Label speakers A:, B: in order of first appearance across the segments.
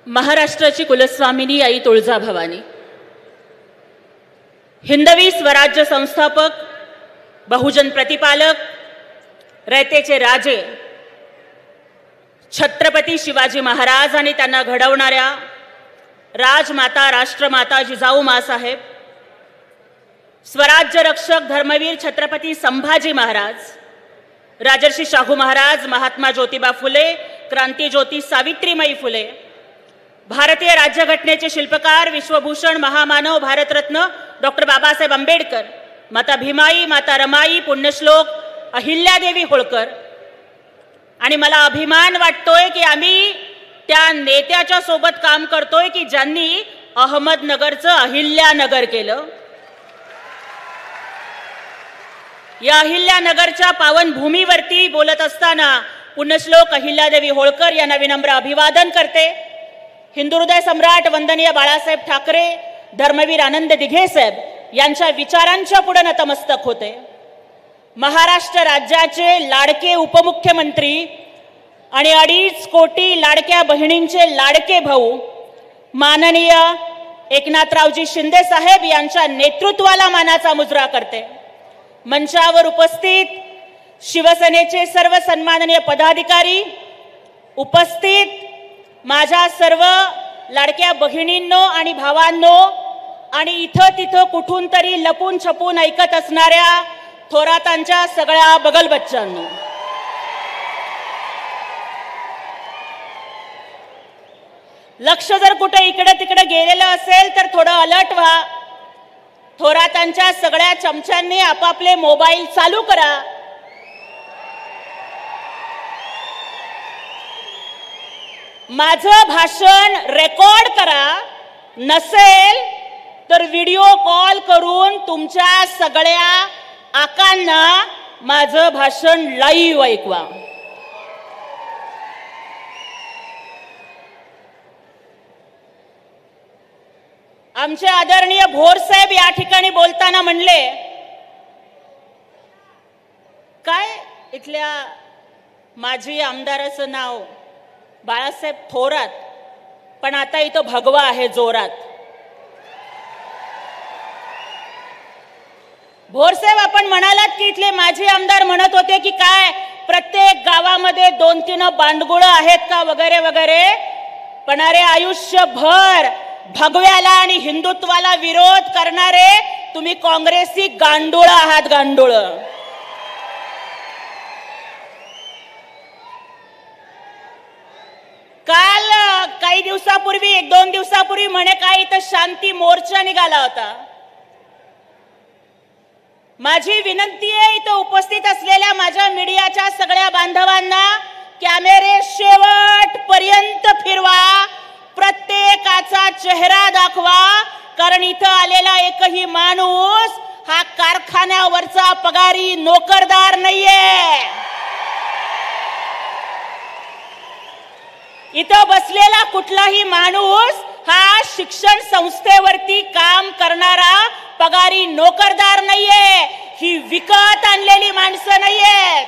A: महाराष्ट्राची कुलस्वामिनी आई तुळजाभवानी, हिंदवी स्वराज्य संस्थापक, बहुजन प्रतिपालक, रयतेचे राजे छत्रपती शिवाजी महाराज आणि त्यांना घडवणाऱ्या राजमाता राष्ट्रमाता जिजाऊ मासाहेब, स्वराज्य रक्षक धर्मवीर छत्रपती संभाजी महाराज, राजर्षी शाहू महाराज, महात्मा ज्योतिबा फुले, क्रांतीज्योती सावित्रीमाई फुले, भारतीय राज्यघटनेचे शिल्पकार विश्वभूषण महामानव भारतरत्न डॉक्टर बाबासाहेब आंबेडकर, माता भीमाई, माता रमाई, पुण्यश्लोक अहिल्यादेवी होळकर. आणि मला अभिमान वाटतोय की आम्ही त्या नेत्याच्या सोबत काम करतोय की ज्यांनी अहमदनगरचं अहिल्यानगर केलं. या अहिल्यानगरच्या पावनभूमीवरती बोलत असताना पुण्यश्लोक अहिल्यादेवी होळकर यांना विनम्र अभिवादन करते. हिंदुहृदय सम्राट वंदनीय बाळासाहेब ठाकरे, धर्मवीर आनंद दिघे साहेब यांच्या विचारांच्या पुढे नतमस्तक होते. महाराष्ट्र राज्याचे लाडके उपमुख्यमंत्री आणि 2.5 कोटी लाडक्या बहिणींचे लाडके भाऊ माननीय एकनाथरावजी शिंदे साहेब यांच्या नेतृत्वाला मानाचा मुजरा करते. मंचावर उपस्थित शिवसेनेचे सर्व सन्माननीय पदाधिकारी, उपस्थित माझ्या सर्व लाडक्या बहिणींनो आणि भावांनो, आणि इथं तिथं कुठून तरी लपून छपून ऐकत असणाऱ्या थोरातांच्या सगळ्या बगलबच्चांनो, लक्ष जर कुठे इकडे तिकडे गेलेलं असेल तर थोडं अलर्ट व्हा. थोरातांच्या सगळ्या चमच्यांनी आपापले मोबाईल चालू करा. माझं भाषण रेकॉर्ड करा, नसेल तर व्हिडिओ कॉल करून तुमच्या सगळ्या आकांना माझं भाषण लाईव्ह ऐकवा. आमचे आदरणीय भोर साहेब या ठिकाणी बोलताना म्हणले, काय इथल्या माजी आमदाराचं नाव बाळासाहेब थोरात, पण आता इथं भगवा आहे जोरात. भोरसाहेब, आपण म्हणालात की इथले माजी आमदार म्हणत होते की काय प्रत्येक गावामध्ये 2-3 बांडगुळं आहेत का वगैरे वगैरे, पण अरे आयुष्यभर भगव्याला आणि हिंदुत्वाला विरोध करणारे तुम्ही काँग्रेसी गांडूळ आहात, गांडूळ. काल काही दिवसापूर्वी 1-2 दिवसापूर्वी म्हणे काय इथं शांती मोर्चा निघाला होता. माझी विनंती आहे इथं उपस्थित असलेल्या माझ्या मीडियाच्या सगळ्या बांधवांना, कॅमेरे शेवटपर्यंत फिरवा, प्रत्येकाचा चेहरा दाखवा, कारण इथं आलेला एकही माणूस हा कारखान्यावरचा पगारी नोकरदार नाहीये. इथं बसलेला कुठलाही माणूस हा शिक्षण संस्थेवरती काम करणारा पगारी नोकरदार नाहीये. ही विकत आणलेली माणसं नाहीयेत.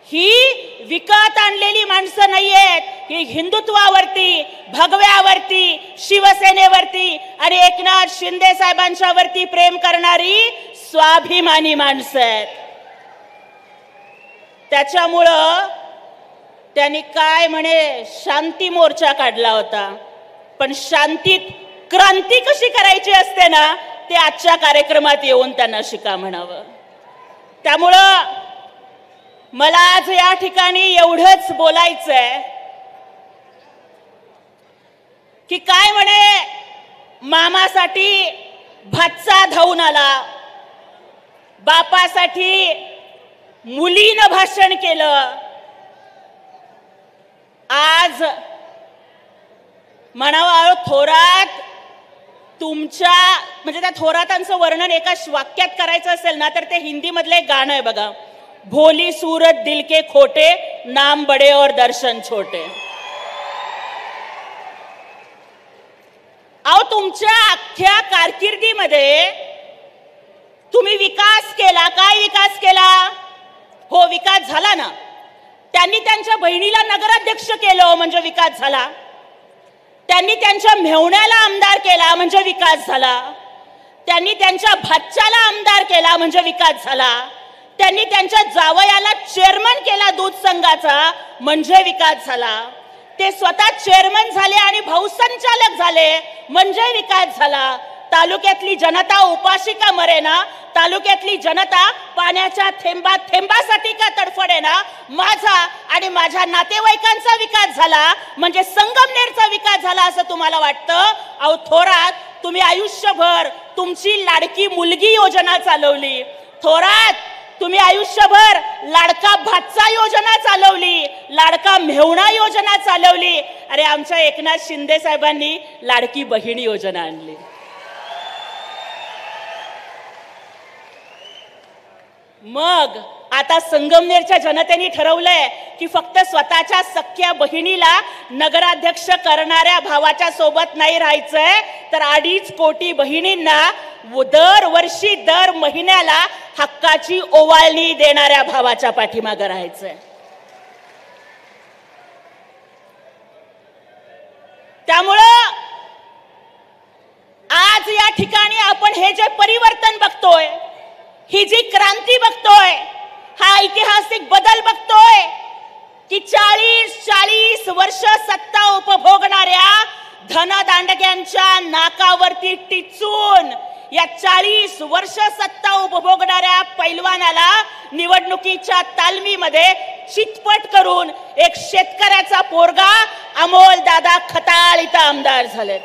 A: ही विकत आणलेली माणसं नाहीयेत. ही हिंदुत्वावरती, भगव्यावरती, शिवसेनेवरती आणि एकनाथ शिंदे साहेबांच्या वरती प्रेम करणारी स्वाभिमानी माणसं आहेत. त्याच्यामुळं त्यांनी काय म्हणे शांती मोर्चा काढला होता, पण शांतीत क्रांती कशी करायची असते ना, ते आजच्या कार्यक्रमात येऊन त्यांना शिका म्हणावं. त्यामुळं मला आज या ठिकाणी एवढंच बोलायचंय की काय म्हणे मामासाठी भाचा धावून आला, बापासाठी मुलीनं भाषण केलं. आज म्हणावं थोरात, तुमच्या म्हणजे त्या थोरातांचं वर्णन एका वाक्यात करायचं असेल ना तर ते हिंदी मधलं एक गाणं आहे बघा, भोली सूरत दिल के खोटे, नाम बडे और दर्शन छोटे. अहो, तुमच्या अख्ख्या कारकिर्दीमध्ये तुम्ही विकास केला. काय विकास केला? हो, विकास झाला ना. त्यांनी त्यांच्या बहिणीला नगराध्यक्ष केलं म्हणजे विकास झाला. त्यांनी त्यांच्या मेहुण्याला आमदार केला म्हणजे विकास झाला. त्यांनी त्यांच्या भाच्याला आमदार केला म्हणजे विकास झाला. त्यांनी त्यांच्या जावयाला चेअरमन केला दूध संघाचा म्हणजे विकास झाला. ते स्वतः चेअरमन झाले आणि भाऊसंचालक झाले म्हणजे विकास झाला. तालुक्यातली जनता उपाशी का मरेना, तालुक्यातली जनता पाण्याच्या थेंबासाठी का तडफडेना, माझा आणि माझ्या नातेवाईकांचा विकास झाला म्हणजे संगमनेरचा विकास झाला असं तुम्हाला वाटतं? अहो थोरात, तुम्ही आयुष्यभर तुमची लाडकी मुलगी योजना चालवली. थोरात, तुम्ही आयुष्यभर लाडका भाचा योजना चालवली, लाडका मेहुणा योजना चालवली. अरे आमच्या एकनाथ शिंदे साहेबांनी लाडकी बहीण योजना आणली. मग आता संगमनेरच्या जनतेने ठरवलंय की फक्त स्वतःच्या सख्या बहिणीला नगराध्यक्ष करणाऱ्या भावाच्या सोबत नाही राहायचंय, तर 2.5 कोटी बहिणींना दरवर्षी दर महिन्याला हक्काची ओवाळणी देणाऱ्या भावाच्या पाठीमागे राहायचंय. त्यामुळं आज या ठिकाणी आपण हे जे परिवर्तन बघतोय, ही जी क्रांती बघतोय, हा ऐतिहासिक बदल बघतोय की 40 वर्ष सत्ता उपभोगणाऱ्या धनदांडग्यांच्या नाकावरती टिचून या 40 वर्ष सत्ता उपभोगणाऱ्या पैलवानाला निवडणुकीच्या तालमीमध्ये चितपट करून एक शेतकऱ्याचा पोरगा अमोल दादा खताळ इथं आमदार झालेत.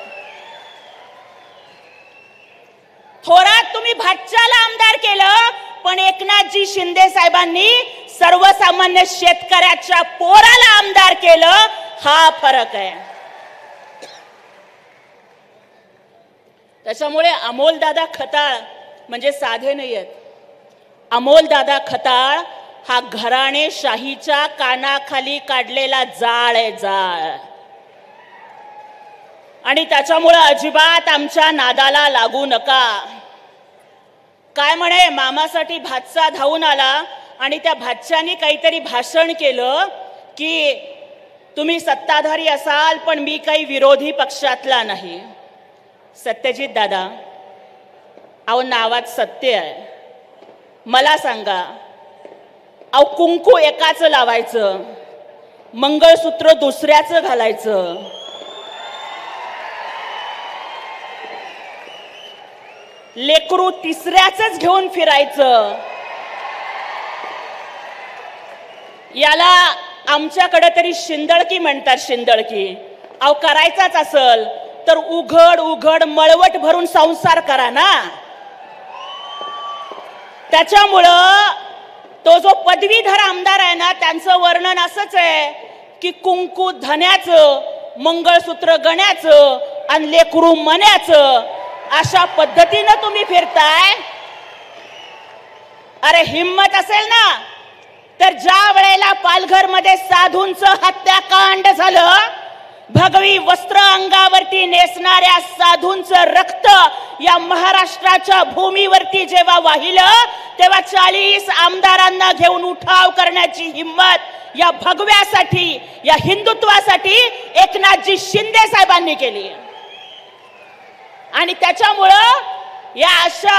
A: थोरात, तुम्ही भाच्याला आमदार केलं, पण एकनाथजी शिंदे साहेबांनी सर्वसामान्य शेतकऱ्याच्या पोराला आमदार केलं. हा फरक आहे. त्याच्यामुळे अमोलदादा खताळ म्हणजे साधे नाही आहेत. अमोलदादा खताळ हा घराणेशाहीच्या कानाखाली काढलेला जाळ आहे, जाळ. आणि त्याच्यामुळे अजिबात आमच्या नादाला लागू नका. काय म्हणे, मामासाठी भाचा धावून आला आणि त्या भाच्याने काहीतरी भाषण केलं की तुम्ही सत्ताधारी असाल पण मी काही विरोधी पक्षातला नाही. सत्यजित दादा, अहो नावात सत्य आहे. मला सांगा, अहो कुंकू एकाचं लावायचं, मंगळसूत्र दुसऱ्याचं घालायचं, लेकरू तिसऱ्याच घेऊन फिरायचं, याला आमच्याकडे तरी शिंदळकी म्हणतात. शिंदळकी. अहो करायचाच असल तर उघड उघड मळवट भरून संसार करा ना. त्याच्यामुळं तो जो पदवीधर आमदार आहे ना, त्यांचं वर्णन असंच आहे की कुंकू धन्याचं, मंगळसूत्र गण्याचं आणि लेकरू मण्याचं, अशा पद्धतीनं तुम्ही फिरताय. अरे हिम्मत असेल ना तर ज्या वेळेला पालघर मध्ये साधूंचं हत्याकांड झालं, भगवी वस्त्र अंगावरती नेसणाऱ्या साधूंचं रक्त या महाराष्ट्राच्या भूमीवरती जेव्हा वाहिलं, तेव्हा 40 आमदारांना घेऊन उठाव करण्याची हिम्मत या भगव्यासाठी, या हिंदुत्वासाठी एकनाथजी शिंदे साहेबांनी केली. आणि त्याच्यामुळं या अशा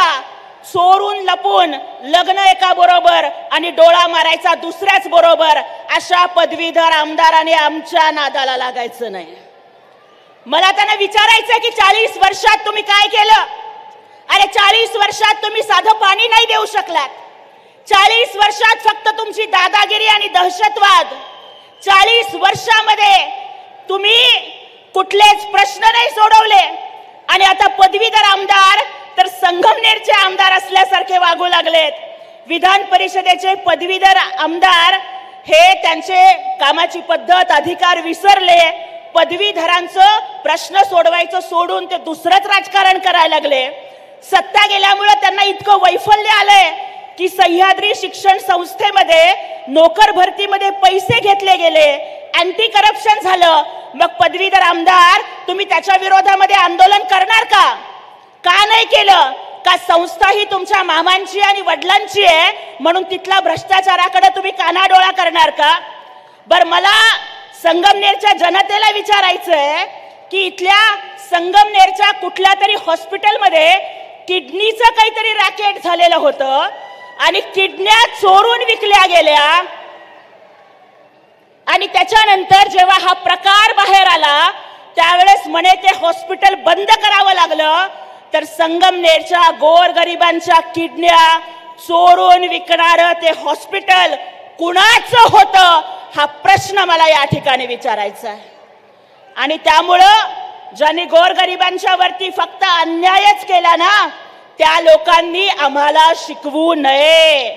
A: चोरून लपून लग्न एका बरोबर आणि डोळा मारायचा दुसऱ्याच बरोबर अशा पदवीधर आमदाराने आमच्या नादाला लागायचं नाही. मला त्यांना विचारायचं की 40 वर्षात तुम्ही काय केलं? अरे 40 वर्षात तुम्ही साधं पाणी नाही देऊ शकलात. 40 वर्षात फक्त तुमची दादागिरी आणि दहशतवाद. 40 वर्षामध्ये तुम्ही कुठलेच प्रश्न नाही सोडवले. आणि आता पदवीधर आमदार तर संगमनेरचे आमदार असल्यासारखे वागू लागलेत. विधान परिषदेचे पदवीधर आमदार हे त्यांचे कामाची पद्धत, अधिकार विसरले. पदवीधरांचं प्रश्न सोडवायचं सोडून ते दुसरंच राजकारण करायला लागले. सत्ता गेल्यामुळे त्यांना इतकं वैफल्य आलंय की सह्याद्री शिक्षण संस्थेमध्ये नोकर भरतीमध्ये पैसे घेतले गेले, अँटी करप्शन झालं. मग पदवीधर आमदार तुम्ही त्याच्या विरोधामध्ये आंदोलन करणार का? का नाही केलं? का संस्था ही तुमच्या मामांची आणि वडिलांची आहे म्हणून तिथला भ्रष्टाचाराकडे तुम्ही कानाडोळा करणार का? बर मला संगमनेरच्या जनतेला विचारायचंय की इथल्या संगमनेरच्या कुठल्या तरी हॉस्पिटलमध्ये किडनीचं काहीतरी रॅकेट झालेलं होतं आणि किडन्या चोरून विकल्या गेल्या आणि त्याच्यानंतर जेव्हा हा प्रकार बाहेर आला त्यावेळेस म्हणे ते हॉस्पिटल बंद करावं लागलं. तर संगमनेरच्या गोरगरिबांच्या किडन्या चोरून विकणारं ते हॉस्पिटल कुणाचं होतं हा प्रश्न मला या ठिकाणी विचारायचा आहे. आणि त्यामुळं ज्यांनी गोरगरिबांच्या वरती फक्त अन्यायच केला ना त्या लोकांनी आम्हाला शिकवू नये.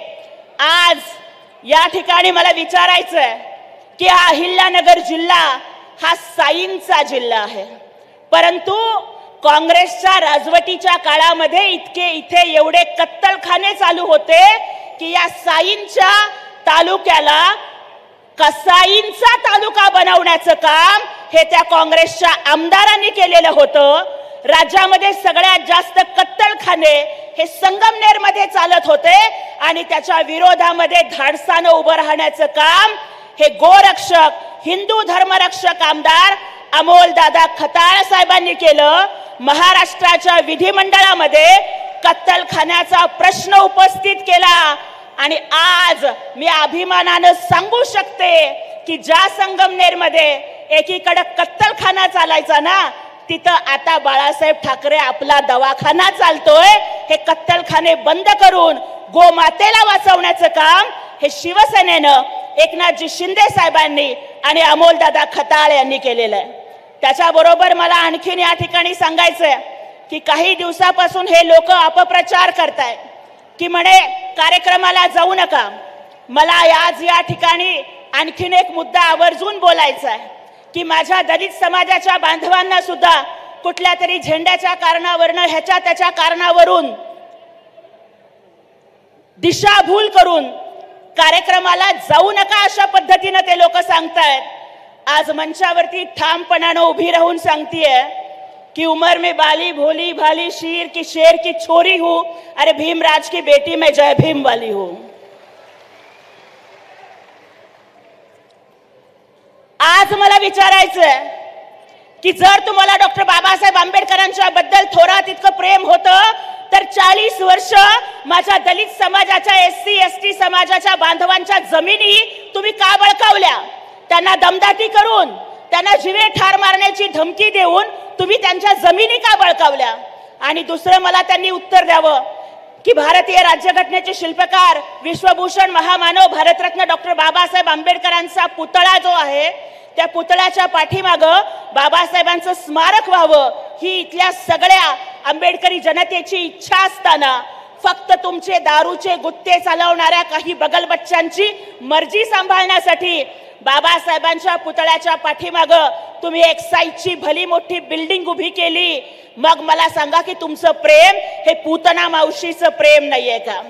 A: आज या ठिकाणी मला विचारायचं आहे की अहिल्यानगर जिल्हा हा साईंचा जिल्हा आहे, परंतु काँग्रेसच्या राजवटीच्या काळामध्ये इथे एवढे कत्तलखाने चालू होते की या साईंच्या तालुक्याला कसाईंचा तालुका बनवण्याचं काम हे त्या काँग्रेसच्या आमदारांनी केलेलं होतं. राज्यामध्ये सगळ्यात जास्त कत्तलखाने हे संगमनेरमध्ये चालत होते आणि त्याच्या विरोधामध्ये धाडसानं उभं राहण्याचं काम हे गोरक्षक हिंदू धर्मरक्षक आमदार अमोलदादा खताळ साहेबांनी केलं. महाराष्ट्राच्या विधिमंडळामध्ये कत्तलखान्याचा प्रश्न उपस्थित केला आणि आज मी अभिमानानं सांगू शकते की ज्या संगमनेरमध्ये एकीकडे कत्तलखाना चालायचा ना तिथं आता बाळासाहेब ठाकरे आपला दवाखाना चालतोय. हे कत्तलखाने बंद करून गोमातेला वाचवण्याचं काम हे शिवसेनेनं एकनाथजी शिंदे साहेबांनी आणि अमोलदादा खताळ यांनी केलेलं आहे. त्याच्याबरोबर मला आणखीन या ठिकाणी सांगायचंय की काही दिवसापासून हे लोक अपप्रचार करतायत की म्हणे कार्यक्रमाला जाऊ नका. मला आज या ठिकाणी आणखीन एक मुद्दा आवर्जून बोलायचा आहे की माझ्या दलित समाजाच्या बांधवांना सुद्धा कुठल्या तरी झेंड्याच्या कारणावरून ह्याच्या त्याच्या कारणावरून दिशाभूल करून कार्यक्रमाला जाऊ नका अशा पद्धतीने ते लोक सांगतायत. आज मंचावरती ठामपणाने उभी राहून सांगतीये कि उम्र में बाली भोली भाली शीर की शेर की छोरी हूं, अरे भीमराज की बेटी मैं जय भीम वाली हूं. आज मला विचारायचंय की जर तुम्हाला डॉक्टर बाबासाहेब आंबेडकरांच्या बद्दल थोरात इतकं प्रेम होतं तर 40 वर्ष माझ्या दलित समाजाच्या SC ST समाजाच्या बांधवांच्या जमिनी तुम्ही का बळकावल्या? त्यांना दमदाटी करून त्यांना जीवे ठार मारण्याची धमकी देऊन तुम्ही त्यांच्या जमिनी का बळकावल्या? आणि दुसरं मला त्यांनी उत्तर द्यावं की भारतीय राज्यघटनेचे शिल्पकार विश्वभूषण महामानव भारतरत्न डॉक्टर बाबासाहेब आंबेडकरांचा पुतळा जो आहे त्या पुतळ्याच्या पाठीमागं बाबासाहेबांचं स्मारक व्हावं ही इथल्या सगळ्या आंबेडकरी जनतेची इच्छा असताना फक्त तुमचे दारूचे गुत्ते चालवणाऱ्या काही बगलबच्चांची मर्जी सांभाळण्यासाठी बाबासाहेबांच्या पुतळ्याच्या पाठीमागं तुम्ही एक्साईजची भली मोठी बिल्डिंग उभी केली. मग मला सांगा की तुमचं प्रेम हे पूतना मावशीचं प्रेम नाहीये का?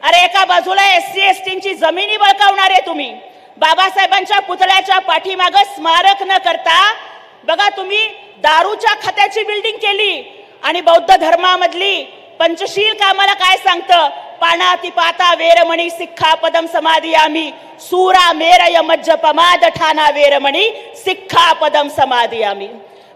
A: अरे एका बाजूला SC STंची जमिनी बळकावणारे तुम्ही बाबासाहेबांच्या पुतळ्याच्या पाठीमागं स्मारक न करता बघा तुम्ही दारूच्या खात्याची बिल्डिंग केली आणि बौद्ध धर्मामधली पंचशील कामाला काय सांगतं? पाणाती पाता वेरमणी सिक्खापदम समादियामी सूरा मेरय मज्जपमाद ठाणा वेरमणी सिक्खापदम समादियामी.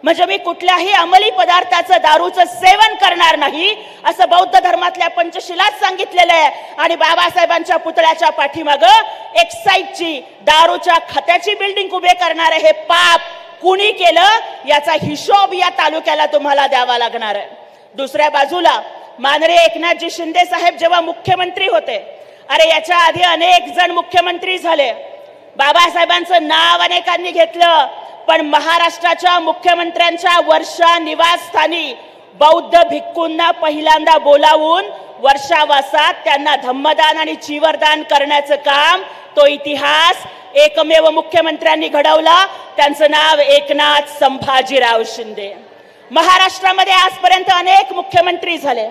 A: म्हणजे मी कुठल्याही अंमली पदार्थाचं दारूचं सेवन करणार नाही असं बौद्ध धर्मातल्या पंचशिलात सांगितलेलं आहे. आणि बाबासाहेबांच्या पुतळ्याच्या पाठीमागं एक्साईजची दारूच्या खात्याची बिल्डिंग उभे करणारे हे पाप कुणी केलं याचा हिशोब या तालुक्याला तुम्हाला द्यावा लागणार आहे. दुसऱ्या बाजूला माननीय एकनाथजी शिंदे साहेब जेव्हा मुख्यमंत्री होते, अरे याच्या आधी अनेक जण मुख्यमंत्री झाले, बाबासाहेबांचं नाव अनेकांनी घेतलं, पण महाराष्ट्राच्या मुख्यमंत्र्यांच्या वर्षा निवासस्थानी बौद्ध भिक्खूंना पहिल्यांदा बोलावून वर्षावासात त्यांना धम्मदान आणि चीवरदान करण्याचं काम तो इतिहास एकमेव मुख्यमंत्र्यांनी घडवला. त्यांचं नाव एकनाथ संभाजीराव शिंदे. महाराष्ट्रामध्ये आजपर्यंत अनेक मुख्यमंत्री झाले.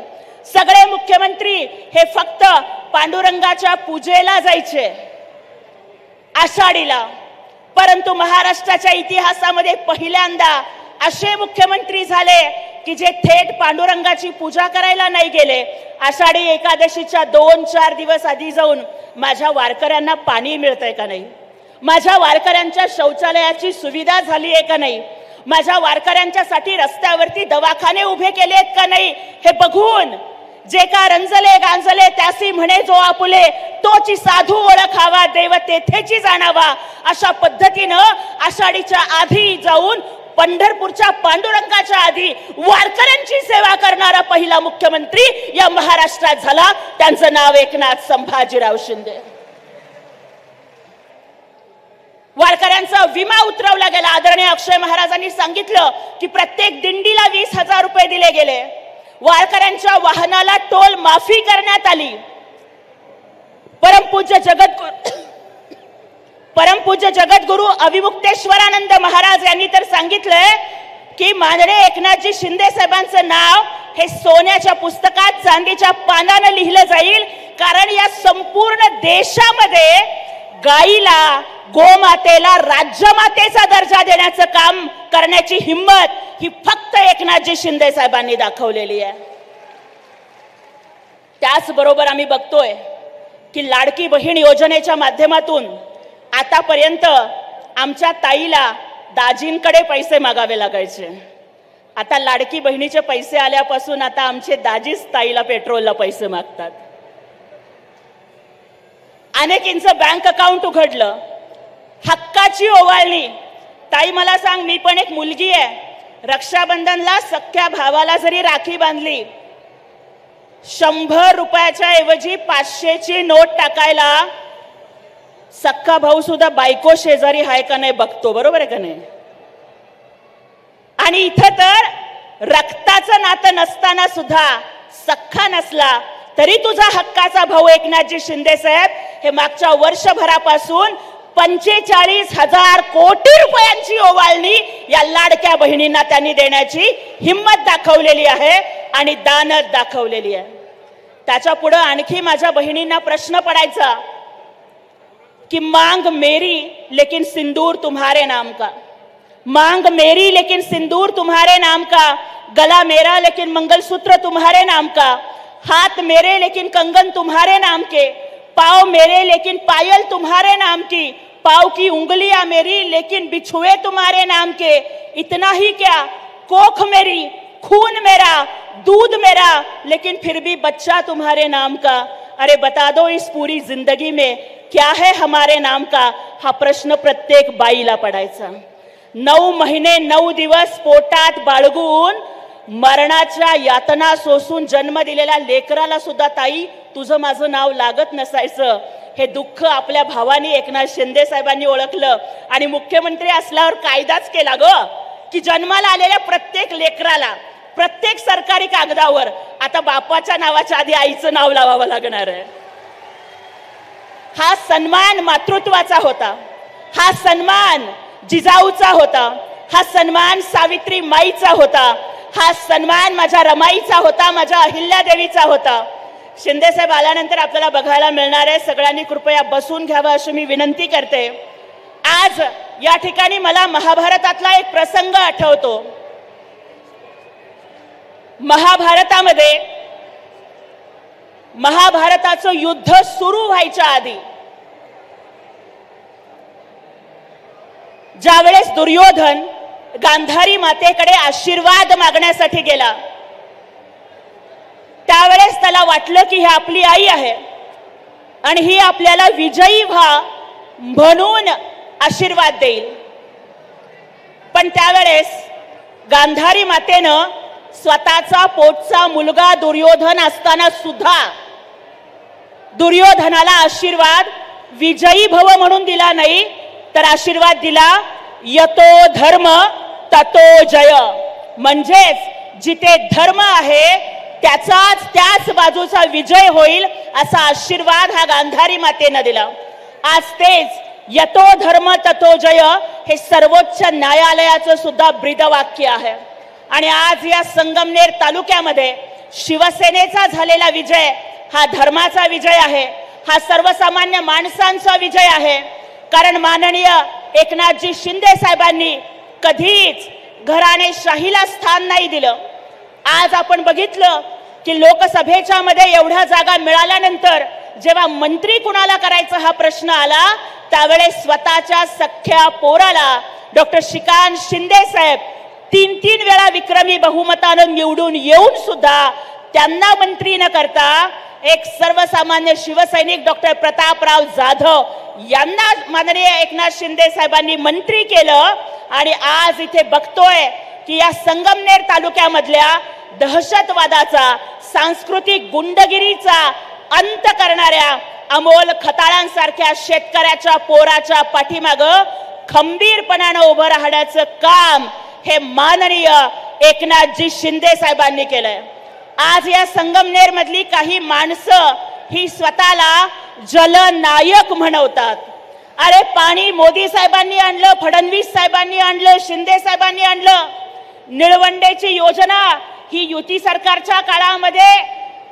A: सगळे मुख्यमंत्री हे फक्त पांडुरंगाच्या पूजेला जायचे आषाढीला, परंतु महाराष्ट्राच्या इतिहासामध्ये पहिल्यांदा असे मुख्यमंत्री झाले की जे थेट पांडुरंगाची पूजा करायला नाही गेले. आषाढी एकादशीच्या 2-4 दिवस आधी जाऊन माझ्या वारकऱ्यांना पाणी मिळतंय का नाही, माझ्या वारकऱ्यांच्या शौचालयाची सुविधा झाली आहे का नाही, माझ्या वारकऱ्यांच्यासाठी रस्त्यावरती दवाखाने उभे केलेत का नाही हे बघून, जे का रंजले गांजले त्यासी म्हणे जो आपुले, तोची साधू ओळखावा देव तेथेची जाणावा, अशा पद्धतीनं आषाढीच्या आधी जाऊन पंढरपूरच्या पांडुरंगाच्या आधी वारकऱ्यांची सेवा करणारा पहिला मुख्यमंत्री या महाराष्ट्रात झाला. त्यांचं नाव एकनाथ संभाजीराव शिंदे. वारकऱ्यांचा विमा उतरवला गेला. आदरणीय अक्षय महाराजांनी सांगितलं की प्रत्येक दिंडीला 20,000 रुपये दिले गेले. वारकऱ्यांच्या वाहनाला टोल माफी करण्यात आली. परमपूज्य जगद्गुरु अविमुक्तेश्वरानंद महाराज यांनी तर सांगितलंय की माननीय एकनाथजी शिंदे साहेबांचं नाव हे सोन्याच्या पुस्तकात चांदीच्या पानानं लिहिलं जाईल, कारण या संपूर्ण देशामध्ये गाईला, गोमातेला राज्यमातेचा दर्जा देण्याचं काम करण्याची हिम्मत ही फक्त एकनाथजी शिंदे साहेबांनी दाखवलेली आहे. त्याचबरोबर आम्ही बघतोय की लाडकी बहीण योजनेच्या माध्यमातून आतापर्यंत आमच्या ताईला दाजींकडे पैसे मागावे लागायचे. आता लाडकी बहिणीचे पैसे आल्यापासून आता आमचे दाजीच ताईला पेट्रोलला पैसे मागतात. अनेकींचं बँक अकाउंट उघडलं. हक्काची ओवाळणी. ताई मला सांग, मी पण एक मुलगी आहे. रक्षाबंधनला सख्या भावाला जरी राखी बांधली, 100 रुपयाच्या ऐवजी 500ची नोट टाकायला सख्खा भाऊ सुद्धा बायको शेजारी आहे का नाही बघतो. बरोबर आहे का नाही? आणि इथं तर रक्ताचं नातं नसताना सुद्धा, सख्खा नसला तरी तुझा हक्काचा भाऊ एकनाथजी शिंदे साहेब हे मागच्या वर्षभरापासून 45,000 कोटी रुपयांची ओवाळणी या लाडक्या बहिणींना त्यांनी देण्याची हिम्मत दाखवलेली आहे आणि दानत दाखवलेली आहे. त्याच्या पुढे आणखी माझ्या बहिणींना प्रश्न पडायचा कि मांग मेरी लेकिन सिंदूर तुम्हारे नाम का, मांग मेरी लेकिन सिंदूर तुम्हारे नाम का, गला मेरा लेकिन मंगलसूत्र तुम्हारे नाम का, हाथ मेरे लेकिन कंगन तुम्हारे नाम के, पाँव मेरे लेकिन पायल तुम्हारे नाम की, पाँव की उंगलियां मेरी लेकिन बिछुए तुम्हारे नाम के, इतना ही क्या, कोख मेरी, खून मेरा, दूध मेरा, लेकिन फिर भी बच्चा तुम्हारे नाम का. अरे बता दो इस पूरी जिंदगी में क्या है हमारे नाम का, हा प्रश्न प्रत्येक बाईला पडायचा. 9 महिने 9 दिवस पोटात बाळगून मरणाच्या यातना सोसून जन्म दिलेल्या लेकराला सुद्धा ताई तुझं माझं नाव लागत नसायचं. हे दुःख आपल्या भावानी एकनाथ शिंदे साहेबांनी ओळखलं आणि मुख्यमंत्री असल्यावर कायदाच केला ग की जन्माला आलेल्या प्रत्येक लेकराला प्रत्येक सरकारी कागदावर आता बापाच्या नावाच्या आधी आईचं नाव लावावं लागणार आहे. हा सन्मान मातृत्वाचा होता, हा सन्मान जिजाऊचा होता, हा सन्मान सावित्री माईचा होता, हा सन्मान माझ्या रमाईचा होता, माझ्या अहिल्यादेवीचा होता. शिंदे साहेब आल्यानंतर आपल्याला बघायला मिळणार आहे. सगळ्यांनी कृपया बसून घ्यावं अशी मी विनंती करते. आज या ठिकाणी मला महाभारतातला एक प्रसंग आठवतो. महाभारताचं युद्ध सुरू व्हायच्या आधी ज्यावेळेस दुर्योधन गांधारी मातेकडे आशीर्वाद मागण्यासाठी गेला, त्यावेळेस त्याला वाटलं की ही आपली आई आहे आणि ही आपल्याला विजयी व्हा म्हणून आशीर्वाद देईल. पण त्यावेळेस गांधारी मातेनं स्वतःचा पोटचा मुलगा दुर्योधन असताना सुद्धा दुर्योधनाला आशीर्वाद विजयी भव म्हणून दिला नाही, तर आशीर्वाद दिला यतो धर्म ततो जय. म्हणजेच जिथे धर्म आहे त्याच बाजूचा विजय होईल असा आशीर्वाद हा गांधारी मातेनं दिला. आज तेच यतो धर्म ततो जय हे सर्वोच्च न्यायालयाचं सुद्धा ब्रीदवाक्य आहे. आणि आज या संगमनेर तालुक्यामध्ये शिवसेनेचा झालेला विजय हा धर्माचा विजय आहे, हा सर्वसामान्य माणसांचा विजय आहे. कारण माननीय एकनाथजी शिंदे साहेबांनी कधीच घराणेशाहीला स्थान नाही दिलं. आज आपण बघितलं की लोकसभेच्या मध्ये एवढ्या जागा मिळाल्यानंतर जेव्हा मंत्री कुणाला करायचा हा प्रश्न आला, त्यावेळेस स्वतःच्या सख्या पोराला डॉक्टर श्रीकांत शिंदे साहेब तीन वेळा विक्रमी बहुमतानं निवडून येऊन सुद्धा त्यांना मंत्री न करता एक सर्वसामान्य शिवसैनिक डॉक्टर प्रतापराव जाधव यांना माननीय एकनाथ शिंदे साहेबांनी मंत्री केलं। आणि आज इथे बघतोय की या संगमनेर तालुक्यामधल्या दहशतवादाचा, सांस्कृतिक गुंडगिरीचा अंत करणाऱ्या अमोल खताळांसारख्या शेतकऱ्याच्या पोराच्या पाठीमागं खंबीरपणानं उभं राहण्याचं काम हे माननीय एकनाथजी शिंदे साहेबांनी केलंय। आज या संगमनेर मधली काही माणसं ही स्वतःला जलनायक म्हणवतात। अरे पाणी मोदी साहेबांनी आणलं, फडणवीस साहेबांनी आणलं, शिंदे साहेबांनी आणलं। निळवंडेची योजना ही युती सरकारच्या काळामध्ये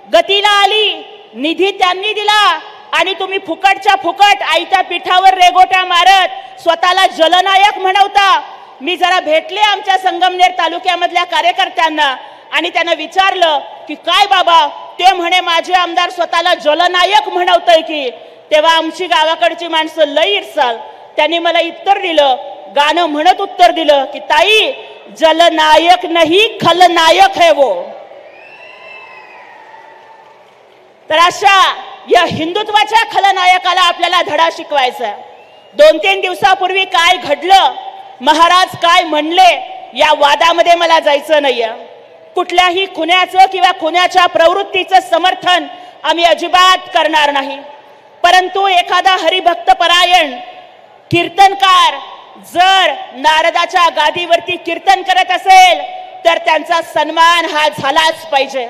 A: गतीला आली, निधी त्यांनी दिला आणि तुम्ही फुकटच्या फुकट आईच्या पिठावर रेगोट्या मारत स्वतःला जलनायक म्हणवता। मी जरा भेटले आमच्या संगमनेर तालुक्यामधल्या कार्यकर्त्यांना आणि त्यांना विचारलं की काय बाबा, ते म्हणे माझे आमदार स्वतःला जलनायक म्हणवतोय की। तेव्हा आमची गावाकडची माणसं लई इरसाल, त्यांनी मला उत्तर दिलं, गाणं म्हणत उत्तर दिलं की ताई, जलनायक नहीं खलनायक है वो। तर अशा या हिंदुत्वाच्या खलनायकाला आपल्याला धडा शिकवायचा। 2-3 दिवसापूर्वी काय घडलं, महाराज काय म्हणले, या वादामध्ये मला जायचं नाहीये। कुठल्याही खुन्याचं किंवा खुन्याच्या प्रवृत्तीचं समर्थन आम्ही अजिबात करणार नाही। परंतु एखादा हरिभक्त परायण कीर्तनकार जर नारदाच्या गादीवरती कीर्तन करत असेल तर त्यांचा सन्मान हा झालाच पाहिजे।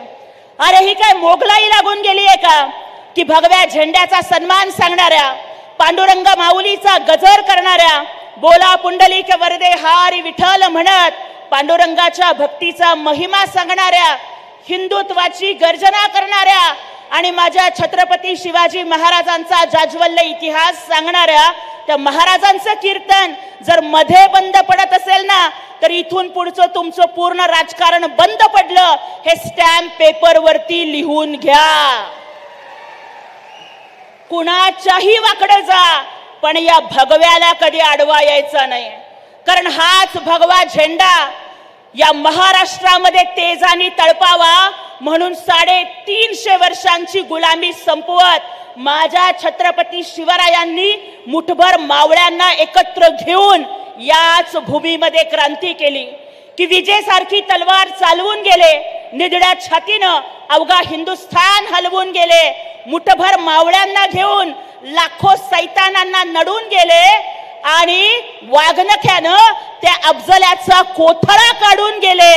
A: अरे ही काय मोगलाई लागून गेली आहे का की भगव्या झेंड्याचा सन्मान सांगणाऱ्या, पांडुरंग माऊलीचा गजर करणाऱ्या, बोला पुंडलिक वरदे हरी विठ्ठल म्हणत पांडुरंगाच्या भक्तीचा महिमा सांगणाऱ्या, हिंदुत्वाची गर्जना करणाऱ्या आणि माझ्या छत्रपती शिवाजी महाराजांचा जाज्वल्य इतिहास सांगणाऱ्या त्या महाराजांचं कीर्तन जर मध्ये बंद पडत असेल ना, तर इथून पुढचं तुमचं पूर्ण राजकारण बंद पडलं हे स्टॅम्प पेपर वरती लिहून घ्या। कुणाच्याही वाकडे जा, पण या भगव्याला कधी आडवा यायचा नाही। कारण हाच भगवा झेंडा या महाराष्ट्रामध्ये तेजानी तळपावा म्हणून 350 वर्षांची गुलामी संपवत माझ्या छत्रपती शिवरायांनी मुठभर मावळ्यांना एकत्र घेऊन याच भूमीमध्ये क्रांती केली की विजेसारखी तलवार चालवून गेले, निधड्या छातीनं अवघा हिंदुस्थान हलवून गेले, मुठभर मावळ्यांना घेऊन लाखो सैतानांना नडून गेले आणि वाघनख्यानं त्या अफजलाचा कोथळा काढून गेले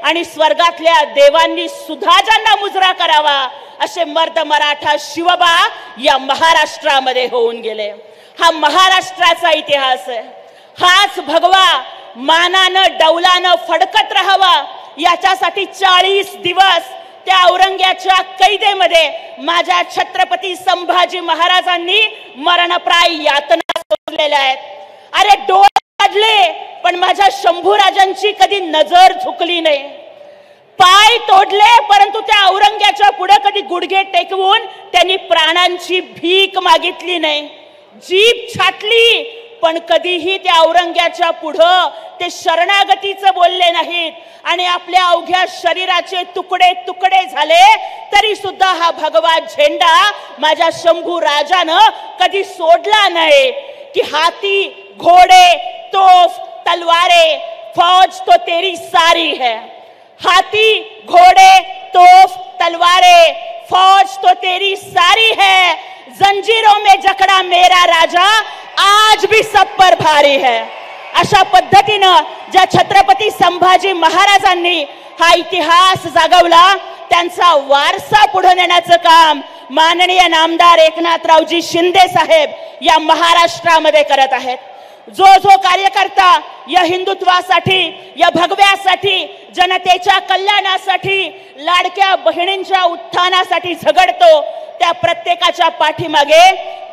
A: आणि स्वर्गातल्या देवांनी सुद्धा ज्यांना मुजरा करावा असे मर्द मराठा शिवबा या महाराष्ट्रामध्ये होऊन गेले। हा महाराष्ट्राचा इतिहास आहे। हाच भगवा मानानं डौलानं फडकत राहावा याच्यासाठी 40 दिवस त्या औरंग्याच्या कैदेमध्ये माझ्या छत्रपती संभाजी महाराजांनी मरणप्राय यातना सोसलेल्या आहेत। अरे डोळे काढले पण माझ्या शंभूराजांची कधी नजर झुकली नाही, पाय तोडले परंतु त्या औरंग्याच्या पुढे कधी गुडघे टेकवून त्यांनी प्राणांची भीक मागितली नाही, जीभ छाटली पण कधीही त्या औरंग्याच्या पुढं ते शरणागतीचं बोलले नाहीत आणि आपल्या अवघ्या शरीराचे तुकडे तुकडे झाले तरी सुद्धा हा भगवा झेंडा माझ्या शंभू राजानं कधी सोडला नाही की हाथी घोड़े तोफ तलवारें फौज तो तेरी सारी है। हाथी घोड़े तोफ तलवारें फौज तो तेरी सारी है, जंजीरों में जकड़ा मेरा राजा आज भी सब पर भारी है। अशा पद्धतीनं ज्या छत्रपती संभाजी महाराजांनी हा इतिहास जागवला त्यांचा वारसा पुढे नेण्याचं काम माननीय नामदार एकनाथरावजी शिंदे साहेब या महाराष्ट्रामध्ये करत आहेत। जो कार्यकर्ता या हिंदुत्वासाठी, या भगव्यासाठी, जनतेच्या कल्याणासाठी, लाडक्या बहिणींच्या उत्थानासाठी झगडतो त्या प्रत्येकाच्या पाठीमागे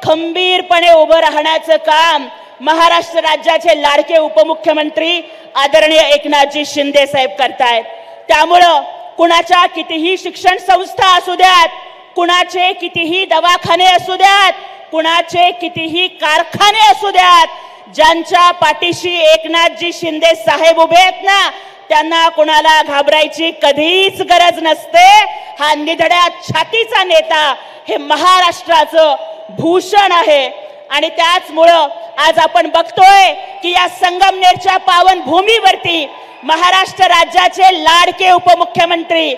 A: खंबीरपणे उभं राहण्याचं काम महाराष्ट्र राज्याचे लाडके उपमुख्यमंत्री आदरणीय एकनाथजी शिंदे साहेब करतायत। त्यामुळं कुणाच्या कितीही शिक्षण संस्था असू द्यात, कुणाचे कितीही दवाखाने असू द्यात, कुणाचे कितीही कारखाने असू द्यात, ज्यांच्या पाठीशी एकनाथजी शिंदे साहेब उभे आहेत ना नेत्यांना कुणाला घाबरायची कधीच गरज नसते. हा निधड्या छातीचा नेता हे महाराष्ट्राचं भूषण आहे. आणि त्याचमुळं आज आपण बघतोय की या संगमनेरच्या पावन भूमीवरती महाराष्ट्र राज्याचे लाडके उपमुख्यमंत्री,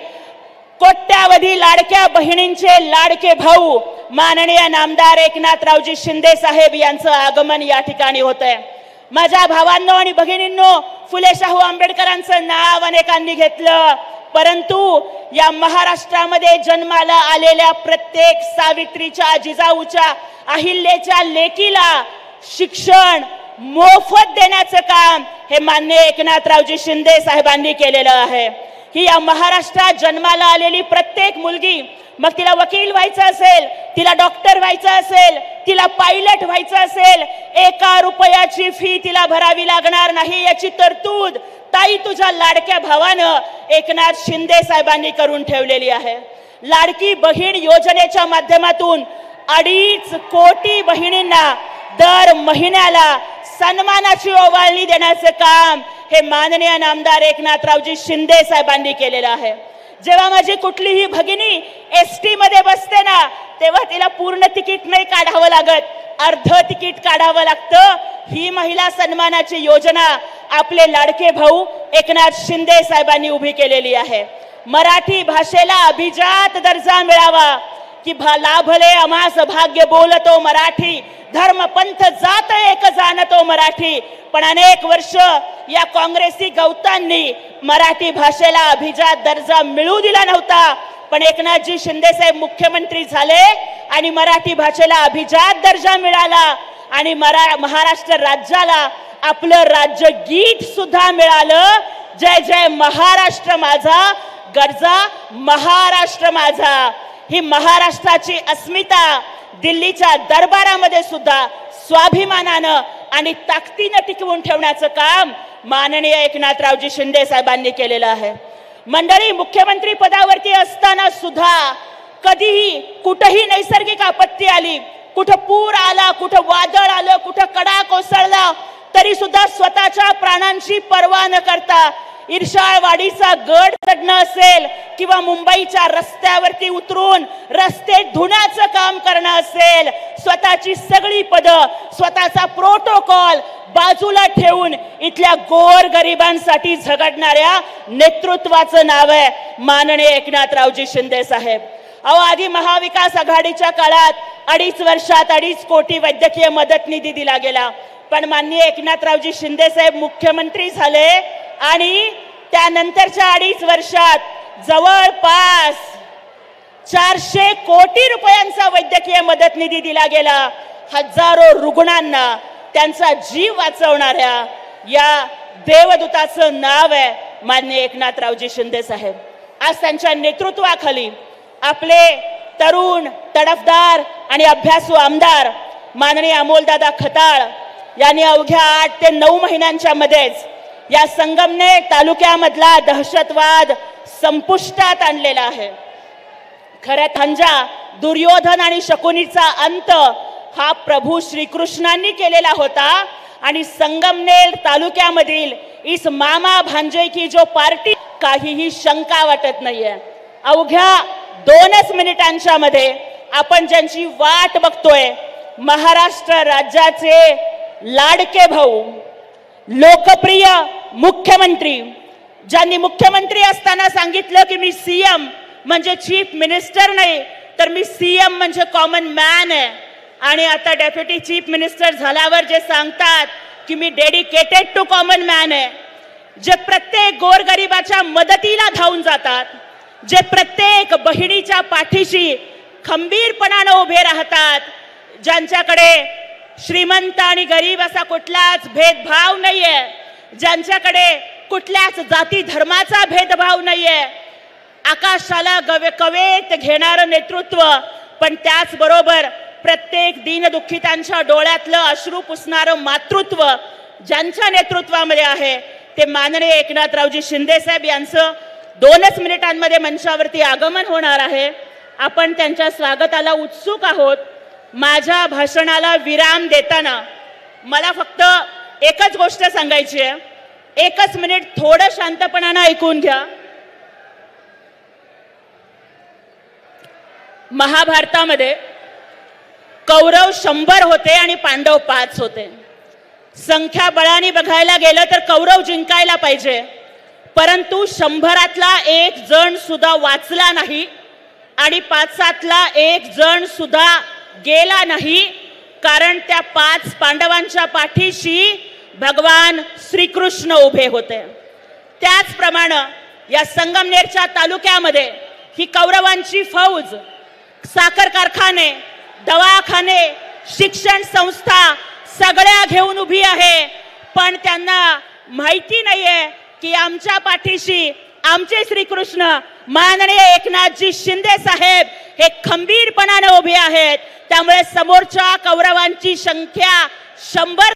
A: कोट्यावधी लाडक्या बहिणींचे लाडके भाऊ माननीय नामदार एकनाथरावजी शिंदे साहेब यांचं आगमन या ठिकाणी होतंय. माझ्या भावांनो आणि भगिनींनो, फुले शाहू आंबेडकरांचं नाव अनेकांनी घेतलं, परंतु या महाराष्ट्रामध्ये जन्माला आलेल्या प्रत्येक सावित्रीच्या, जिजाऊच्या, अहिल्याच्या लेकीला शिक्षण मोफत देण्याचं काम हे माननीय एकनाथरावजी शिंदे साहेबांनी केलेलं आहे. ही या महाराष्ट्रात जन्माला आलेली प्रत्येक मुलगी, मग तिला वकील व्हायचं असेल, तिला डॉक्टर व्हायचं असेल, तिला पायलट व्हायचं असेल, 1 रुपयाची फी तिला भरावी लागणार नाही याची तरतूद ताई तुझ्या लाडक्या भावानं एकनाथ शिंदे साहेबांनी करून ठेवलेली आहे. लाडकी बहीण योजनेच्या माध्यमातून 2.5 कोटी बहिणींना दर महिन्याला सन्मानाची ओवाळणी देण्याचं काम हे माननीय नामदार एकनाथरावजी शिंदे साहेबांनी केलेलं आहे. जेव्हा माझी कुठलीही भगिनी एसटी मध्ये बसते ना, तेव्हा तिला पूर्ण तिकीट नाही काढावं लागत, अर्ध तिकीट काढावं लागतं. ही महिला सन्मानाची योजना आपले लाडके भाऊ एकनाथ शिंदे साहेबांनी उभी केलेली आहे. मराठी भाषेला अभिजात दर्जा मिळावा की लाभले आम्हास भाग्य बोलतो मराठी, धर्म पंथ जात एक जाणतो मराठी. पण अनेक वर्ष या काँग्रेसी गवतांनी मराठी भाषेला अभिजात दर्जा मिळू दिला नव्हता. पण एकनाथजी शिंदे साहेब मुख्यमंत्री झाले आणि मराठी भाषेला अभिजात दर्जा मिळाला आणि महाराष्ट्र राज्याला आपलं राज्य गीत सुद्धा मिळालं. जय जय महाराष्ट्र माझा, गर्जा महाराष्ट्र माझा. ही महाराष्ट्राची अस्मिता दिल्लीच्या दरबारामध्ये सुद्धा स्वाभिमानानं आणि ताकदीनं टिकवून ठेवण्याचं काम माननीय एकनाथरावजी शिंदे साहेबांनी केलेलं आहे. मंडळी, मुख्यमंत्री पदावरती असताना सुद्धा कधीही कुठेही नैसर्गिक आपत्ती आली, कुठं पूर आला, कुठं वादळ आलं, कुठं कडा कोसळला, तरी सुद्धा स्वतःच्या प्राणांची पर्वा न करता इर्षाळवाडीचा गड चढणं असेल किंवा मुंबईच्या रस्त्यावरती उतरून रस्ते धुण्याचं काम करणं असेल, स्वतःची सगळी पदं, स्वतःचा प्रोटोकॉल बाजूला ठेवून इथल्या गोरगरिबांसाठी झगडणाऱ्या नेतृत्वाचं नाव आहे माननीय एकनाथरावजी शिंदे साहेब. आधी महाविकास आघाडीच्या काळात 2.5 वर्षात 2.5 कोटी वैद्यकीय मदत निधी दिला गेला. पण माननीय एकनाथरावजी शिंदे साहेब मुख्यमंत्री झाले आणि त्यानंतरच्या 2.5 वर्षात जवळपास 400 कोटी रुपयांचा वैद्यकीय मदत निधी दिला गेला. हजारो रुग्णांना त्यांचा जीव वाचवणाऱ्या या देवदूताचं नाव आहे माननीय एकनाथरावजी शिंदे साहेब. आज त्यांच्या नेतृत्वाखाली आपले तरुण, तडफदार आणि अभ्यासू आमदार माननीय अमोलदादा खताळ यांनी अवघ्या 8 ते 9 महिन्यांच्या मध्येच या संगमनेर तालुक्यामधला दहशतवाद संपुष्टात आणलेला आहे. खऱ्या खंजा दुर्योधन आणि शकुनीचा अंत हा प्रभू श्रीकृष्णांनी केलेला होता आणि संगमनेर तालुक्यामधील इस मामा भांजे की जो पार्टी, काहीही शंका वाटत नाहीये. अवघ्या 2च मिनिटांच्या मध्ये आपण ज्यांची वाट बघतोय, महाराष्ट्र राज्याचे लाडके भाऊ, लोकप्रिय मुख्यमंत्री, ज्यांनी मुख्यमंत्री असताना सांगितलं की मी सीएम म्हणजे चीफ मिनिस्टर नाही, तर मी सीएम म्हणजे कॉमन मॅन आहे, आणि आता डेप्युटी चीफ मिनिस्टर झाल्यावर जे सांगतात की मी डेडिकेटेड टू कॉमन मॅन आहे, जे प्रत्येक गोरगरिबाच्या मदतीला धावून जातात, जे प्रत्येक बहिणीच्या पाठीशी खंबीरपणाने उभे राहतात, ज्यांच्याकडे श्रीमंत आणि गरीब असा कुठलाच भेदभाव नाहीये, ज्यांच्याकडे कुठल्याच जाती धर्माचा भेदभाव नाहीये, आकाशाला कवेत घेणारं नेतृत्व, पण त्याचबरोबर प्रत्येक दीनदुःखितांच्या डोळ्यातलं अश्रू पुसणारं मातृत्व ज्यांच्या नेतृत्वामध्ये आहे, ते माननीय एकनाथरावजी शिंदे साहेब यांचं 2च मिनिटांमध्ये मंचावरती आगमन होणार आहे. आपण त्यांच्या स्वागताला उत्सुक आहोत. माझ्या भाषणाला विराम देताना मला फक्त एकच गोष्ट सांगायची आहे. एकच मिनिट थोडं शांतपणानं ऐकून घ्या. महाभारतामध्ये कौरव 100 होते आणि पांडव 5 होते. संख्याबळाने बघायला गेलं तर कौरव जिंकायला पाहिजे, परंतु 100तला एक जण सुद्धा वाचला नाही आणि 5तला एक जण सुद्धा गेला नाही, कारण त्या 5 पांडवांच्या पाठीशी भगवान श्रीकृष्ण उभे होते. त्याचप्रमाणे या संगमनेरच्या तालुक्यामध्ये ही कौरवांची फौज साखर कारखाने, दवाखाने, शिक्षण संस्था सगळ्या घेऊन उभी आहे. पण त्यांना माहिती नाहीये की आमच्या पाठीशी आमचे श्रीकृष्ण माननीय एकनाथजी शिंदे साहेब हे खंबीरपणाने उभे आहेत. त्यामुळे समोरच्या कौरवांची संख्या 100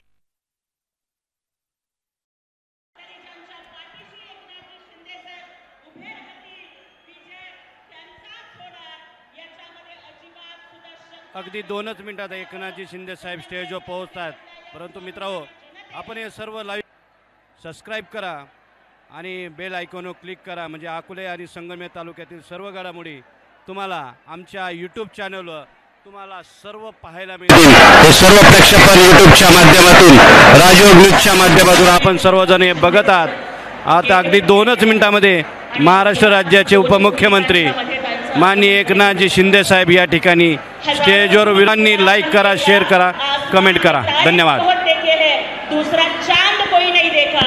B: अगदी 2च मिनिटात एकनाथजी शिंदे साहेब स्टेजवर पोहोचतात. परंतु मित्रांनो, आपण हे सर्व लाईव्ह सबस्क्राईब करा आणि बेल आयकॉनवर क्लिक करा, म्हणजे अकोले आणि संगमनेर तालुक्यातील सर्व घडामोडी तुम्हाला आमच्या यूट्यूब चॅनलवर तुम्हाला सर्व पाहायला मिळेल. हे सर्व प्रेक्षक यूट्यूबच्या माध्यमातून, राजयोग न्यूजच्या माध्यमातून आपण सर्वजण हे बघत आहात. आता अगदी 2च मिनिटामध्ये महाराष्ट्र राज्याचे उपमुख्यमंत्री माननीय एकनाथजी शिंदे साहेब या ठिकाणी स्टेजवर विरांनी लाईक करा, शेअर करा, कमेंट करा. धन्यवाद.
A: दूसरा चांद कोई नहीं देखा.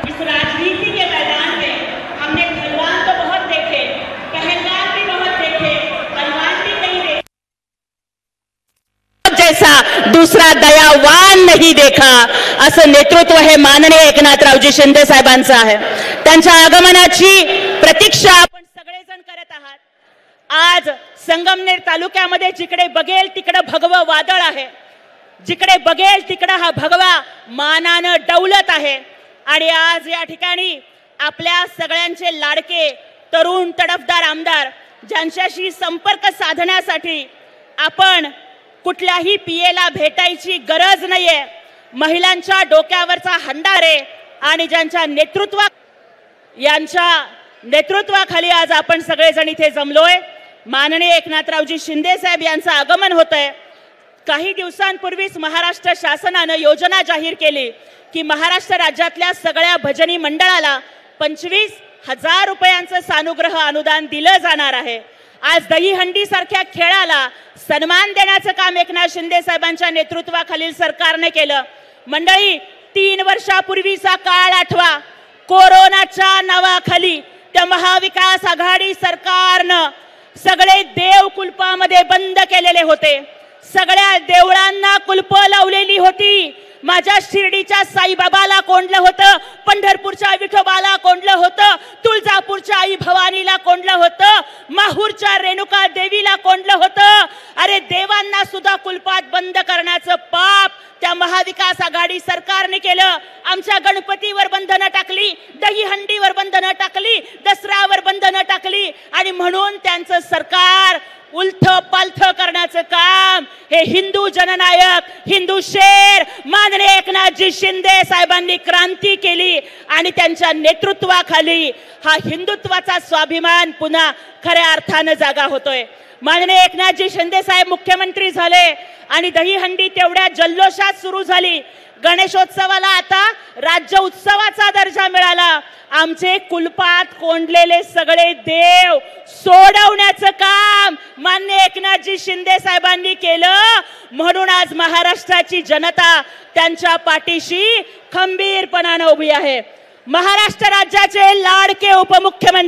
A: इस राजनीति के मैदान में हमने पहलवान तो बहुत देखे, पहलवान भी बहुत देखे, पहलवान भी नहीं देखे, जैसा दूसरा दयावान नहीं देखा. असं नेतृत्व हे माननीय एकनाथरावजी शिंदे साहेबांचं आहे. त्यांच्या आगमनाची प्रतीक्षा आपण सगळेजण करत आहात. आज संगमनेर तालुक्यामध्ये जिकडे बघेल तिकडे भगवं वादळ आहे, जिकडे बघेल तिकडे हा भगवा मानानं डौलत आहे. आणि आज या ठिकाणी आपल्या सगळ्यांचे लाडके तरुण तडफदार आमदार ज्यांच्याशी संपर्क साधण्यासाठी आपण कुठल्याही पीएला भेटायची गरज नाहीये, महिलांच्या डोक्यावरचा हंडारे आणि ज्यांच्या नेतृत्वाखाली आज आपण सगळेजण इथे जमलोय. माननीय एकनाथरावजी शिंदे साहेब यांचं आगमन होतंय. काही दिवसांपूर्वीच महाराष्ट्र शासनानं योजना जाहीर केली की महाराष्ट्र राज्यातल्या सगळ्या भजनी मंडळाला 25,000 रुपयांचं सानुग्रह अनुदान दिलं जाणार आहे. आज दहीहंडी सारख्या खेळाला सन्मान देण्याचं काम एकनाथ शिंदे साहेबांच्या नेतृत्वाखालील सरकारने केलं. मंडळी, 3 वर्षापूर्वीचा काळ आठवा. कोरोनाच्या नावाखाली त्या महाविकास आघाडी सरकारनं सगळे देव कुलपामध्ये बंद केलेले होते. सगळ्या देवळांना कुलप लावलेली होती. माझ्या शिर्डीच्या साईबाबाला कोंडलं होतं, पंढरपूरच्या विठोबाला कोंडलं होतं, तुळजापूरच्या आई भवानीला कोंडलं होतं, माहूरच्या रेणुका देवीला कोंडलं होतं. अरे देवांना सुद्धा कुलपात बंद करण्याचं पाप त्या महाविकास आघाडी सरकारने केलं. आमच्या गणपतीवर बंधनं टाकली, दहीहंडीवर बंधनं टाकली, दसऱ्यावर बंधनं टाकली आणि म्हणून त्यांचं सरकार उलथ पालथ करण्याचं काम हे हिंदू जननायक, हिंदू शेर माननीय एकनाथजी शिंदे साहेबांनी क्रांती केली आणि त्यांच्या नेतृत्वाखाली हा हिंदुत्वाचा स्वाभिमान पुन्हा खऱ्या अर्थानं जागा होतोय. माननीय एकनाथजी शिंदे साहेब मुख्यमंत्री झाले आणि दहीहंडी तेवढ्या जल्लोषात सुरू झाली. गणेशोत्सवाला आता राज्य उत्सवाचा दर्जा मिळाला. आमचे कुलपात कोंडलेले सगळे देव सोडवण्याचं काम माननीय एकनाथजी शिंदे साहेबांनी केलं. म्हणून आज महाराष्ट्राची जनता त्यांच्या पाठीशी खंबीरपणाने उभी आहे. महाराष्ट्र राज्याचे लाडके उपमुख्यमंत्री